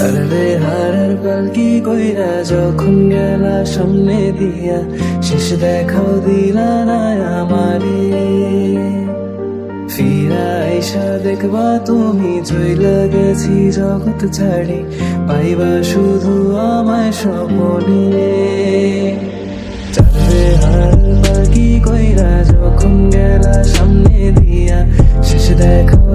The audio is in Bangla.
আরে হারার পালকি কইরা যখন গেলা সামনে দিয়া, শেষ দেখাও দিলা না আমারে। ফিরা আইসা দেখবা তুমি চইলা গেছি জগৎ ছাড়ি, পাইবা শুধু আমায় স্বপনে। চারে হারার পালকি কইরা যখন গেলা সামনে দিয়া, শেষ দেখা